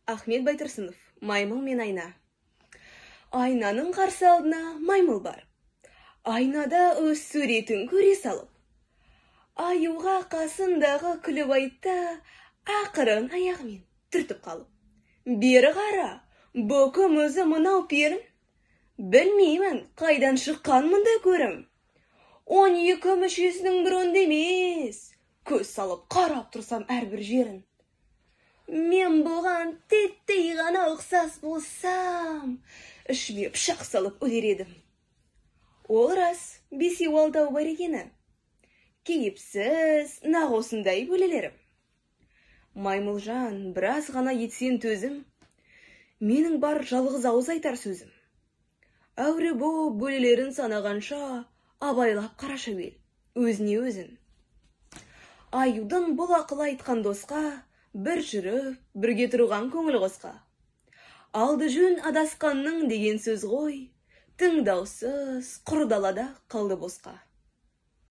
Ахмет Байтұрсынов, Маймыл мен айна. Айнаның қарсы алдына маймыл бар. Айнада өз суретін көре салып. Аюға қасындағы күліп айтты, ақырын аяғымен түртіп қалып. Бері қара, бұқым өзі мынау перін. Білмеймін, қайдан шыққан мұнда көрім. 12 мүшесінің бір онда емес. Көз салып қарап тұрсам әрбір жерін. Мен бұған теттей ғана ұқсас болсам, ішіме пышақ салып өлер едім. Ол рас, 5-6 бар екені. Кейіпсіз, нақ осындай бөлелерім. Маймылжан, біраз ғана етсен төзім, менің бар жалғыз ауыз айтар сөзім. Әуре боп бөлелерін санағанша, абайлап қараша бел, өзіне өзін. Аюдың бұл ақыл айтқан досқа, бір жүріп, бірге тұрған көңіл қосқа. Алды жөн адасқанның деген сөз ғой, тыңдаусыз, құр далада қалды босқа.